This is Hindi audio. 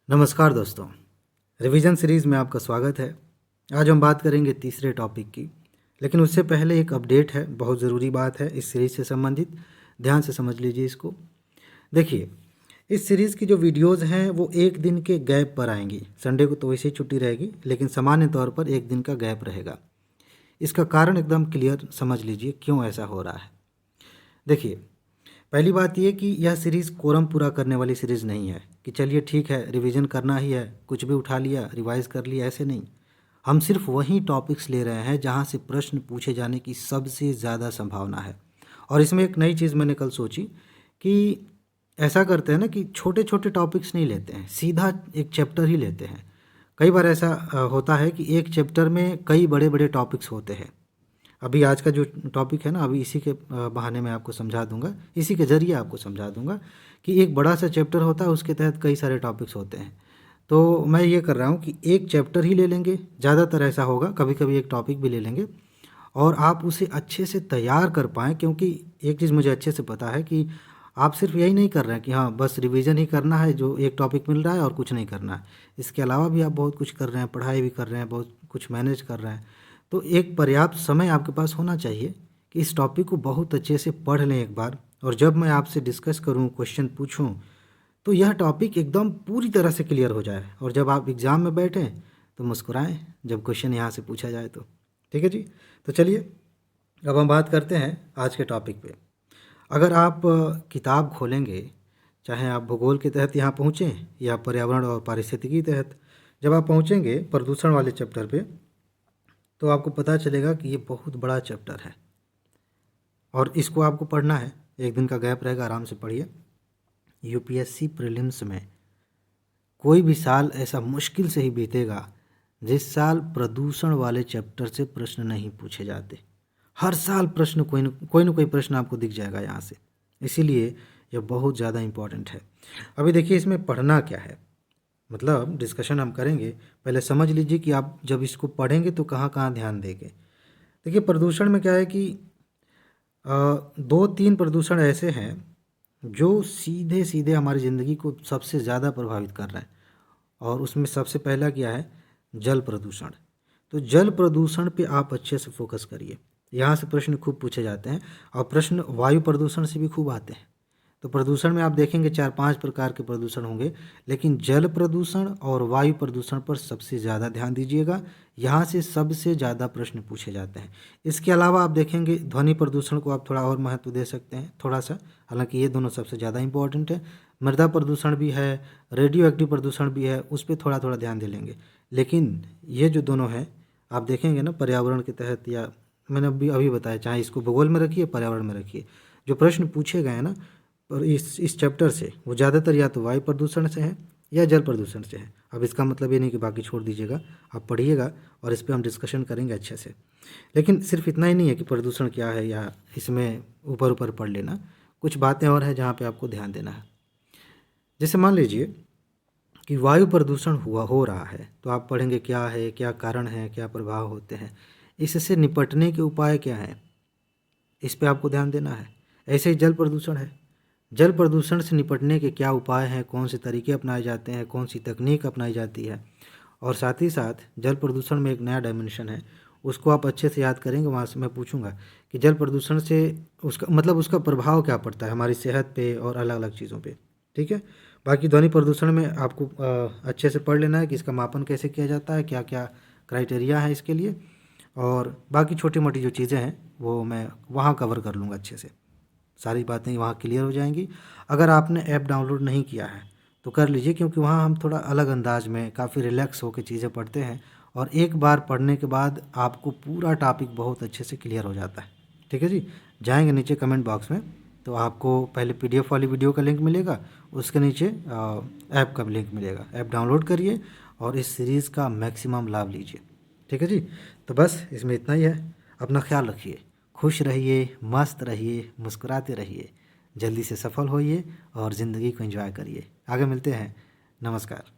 नमस्कार दोस्तों, रिवीजन सीरीज़ में आपका स्वागत है। आज हम बात करेंगे तीसरे टॉपिक की, लेकिन उससे पहले एक अपडेट है, बहुत ज़रूरी बात है इस सीरीज़ से संबंधित। ध्यान से समझ लीजिए इसको। देखिए, इस सीरीज़ की जो वीडियोज़ हैं वो एक दिन के गैप पर आएंगी। संडे को तो वैसे ही छुट्टी रहेगी, लेकिन सामान्य तौर पर एक दिन का गैप रहेगा। इसका कारण एकदम क्लियर समझ लीजिए क्यों ऐसा हो रहा है। देखिए, पहली बात ये कि यह सीरीज़ कोरम पूरा करने वाली सीरीज़ नहीं है कि चलिए ठीक है रिवीजन करना ही है, कुछ भी उठा लिया रिवाइज कर लिया, ऐसे नहीं। हम सिर्फ वही टॉपिक्स ले रहे हैं जहाँ से प्रश्न पूछे जाने की सबसे ज़्यादा संभावना है। और इसमें एक नई चीज़ मैंने कल सोची कि ऐसा करते हैं ना कि छोटे छोटे टॉपिक्स नहीं लेते हैं, सीधा एक चैप्टर ही लेते हैं। कई बार ऐसा होता है कि एक चैप्टर में कई बड़े बड़े टॉपिक्स होते हैं। अभी आज का जो टॉपिक है ना, अभी इसी के बहाने में आपको समझा दूंगा, इसी के ज़रिए आपको समझा दूंगा कि एक बड़ा सा चैप्टर होता है, उसके तहत कई सारे टॉपिक्स होते हैं। तो मैं ये कर रहा हूँ कि एक चैप्टर ही ले लेंगे, ज़्यादातर ऐसा होगा, कभी कभी एक टॉपिक भी ले लेंगे और आप उसे अच्छे से तैयार कर पाएँ। क्योंकि एक चीज़ मुझे अच्छे से पता है कि आप सिर्फ यही नहीं कर रहे हैं कि हाँ बस रिवीजन ही करना है, जो एक टॉपिक मिल रहा है और कुछ नहीं करना है। इसके अलावा भी आप बहुत कुछ कर रहे हैं, पढ़ाई भी कर रहे हैं, बहुत कुछ मैनेज कर रहे हैं। तो एक पर्याप्त समय आपके पास होना चाहिए कि इस टॉपिक को बहुत अच्छे से पढ़ लें एक बार, और जब मैं आपसे डिस्कस करूं, क्वेश्चन पूछूं, तो यह टॉपिक एकदम पूरी तरह से क्लियर हो जाए। और जब आप एग्ज़ाम में बैठें तो मुस्कुराएं जब क्वेश्चन यहाँ से पूछा जाए तो। ठीक है जी। तो चलिए अब हम बात करते हैं आज के टॉपिक पे। अगर आप किताब खोलेंगे, चाहे आप भूगोल के तहत यहाँ पहुँचें या पर्यावरण और पारिस्थितिकी के तहत, जब आप पहुँचेंगे प्रदूषण वाले चैप्टर पे, तो आपको पता चलेगा कि ये बहुत बड़ा चैप्टर है और इसको आपको पढ़ना है। एक दिन का गैप रहेगा, आराम से पढ़िए। यूपीएससी प्रीलिम्स में कोई भी साल ऐसा मुश्किल से ही बीतेगा जिस साल प्रदूषण वाले चैप्टर से प्रश्न नहीं पूछे जाते। हर साल प्रश्न कोई न कोई प्रश्न आपको दिख जाएगा यहाँ से। इसीलिए यह बहुत ज़्यादा इम्पॉर्टेंट है। अभी देखिए इसमें पढ़ना क्या है, मतलब डिस्कशन हम करेंगे। पहले समझ लीजिए कि आप जब इसको पढ़ेंगे तो कहाँ कहाँ ध्यान देंगे। देखिए प्रदूषण में क्या है कि दो तीन प्रदूषण ऐसे हैं जो सीधे सीधे हमारी ज़िंदगी को सबसे ज़्यादा प्रभावित कर रहे हैं। और उसमें सबसे पहला क्या है, जल प्रदूषण। तो जल प्रदूषण पे आप अच्छे से फोकस करिए, यहाँ से प्रश्न खूब पूछे जाते हैं। और प्रश्न वायु प्रदूषण से भी खूब आते हैं। तो प्रदूषण में आप देखेंगे 4-5 प्रकार के प्रदूषण होंगे, लेकिन जल प्रदूषण और वायु प्रदूषण पर सबसे ज़्यादा ध्यान दीजिएगा, यहाँ से सबसे ज़्यादा प्रश्न पूछे जाते हैं। इसके अलावा आप देखेंगे ध्वनि प्रदूषण को आप थोड़ा और महत्व दे सकते हैं, थोड़ा सा, हालांकि ये दोनों सबसे ज़्यादा इंपॉर्टेंट है। मृदा प्रदूषण भी है, रेडियो एक्टिव प्रदूषण भी है, उस पर थोड़ा थोड़ा ध्यान दे लेंगे। लेकिन ये जो दोनों हैं आप देखेंगे ना पर्यावरण के तहत, या मैंने अभी अभी बताया, चाहे इसको भूगोल में रखिए पर्यावरण में रखिए, जो प्रश्न पूछे गए हैं ना और इस चैप्टर से, वो ज़्यादातर या तो वायु प्रदूषण से है या जल प्रदूषण से है। अब इसका मतलब ये नहीं कि बाकी छोड़ दीजिएगा, आप पढ़िएगा और इस पर हम डिस्कशन करेंगे अच्छे से। लेकिन सिर्फ इतना ही नहीं है कि प्रदूषण क्या है या इसमें ऊपर ऊपर पढ़ लेना, कुछ बातें और हैं जहाँ पे आपको ध्यान देना है। जैसे मान लीजिए कि वायु प्रदूषण हो रहा है, तो आप पढ़ेंगे क्या है, क्या कारण है, क्या प्रभाव होते हैं, इससे निपटने के उपाय क्या हैं, इस पे आपको ध्यान देना है। ऐसे ही जल प्रदूषण है, जल प्रदूषण से निपटने के क्या उपाय हैं, कौन से तरीके अपनाए जाते हैं, कौन सी तकनीक अपनाई जाती है। और साथ ही साथ जल प्रदूषण में एक नया डायमेंशन है, उसको आप अच्छे से याद करेंगे। वहाँ से मैं पूछूंगा कि जल प्रदूषण से उसका मतलब उसका प्रभाव क्या पड़ता है हमारी सेहत पे और अलग अलग चीज़ों पे। ठीक है। बाकी ध्वनि प्रदूषण में आपको अच्छे से पढ़ लेना है कि इसका मापन कैसे किया जाता है, क्या क्या क्राइटेरिया है इसके लिए, और बाकी छोटी मोटी जो चीज़ें हैं वो मैं वहाँ कवर कर लूँगा अच्छे से। सारी बातें वहाँ क्लियर हो जाएंगी। अगर आपने ऐप डाउनलोड नहीं किया है तो कर लीजिए, क्योंकि वहाँ हम थोड़ा अलग अंदाज में काफ़ी रिलैक्स होकर चीज़ें पढ़ते हैं, और एक बार पढ़ने के बाद आपको पूरा टॉपिक बहुत अच्छे से क्लियर हो जाता है। ठीक है जी। जाएंगे नीचे कमेंट बॉक्स में, तो आपको पहले पीडीएफ वाली वीडियो का लिंक मिलेगा, उसके नीचे ऐप का लिंक मिलेगा। ऐप डाउनलोड करिए और इस सीरीज़ का मैक्सिमम लाभ लीजिए। ठीक है जी। तो बस इसमें इतना ही है। अपना ख्याल रखिए, खुश रहिए, मस्त रहिए, मुस्कुराते रहिए, जल्दी से सफल होइए और ज़िंदगी को एंजॉय करिए। आगे मिलते हैं। नमस्कार।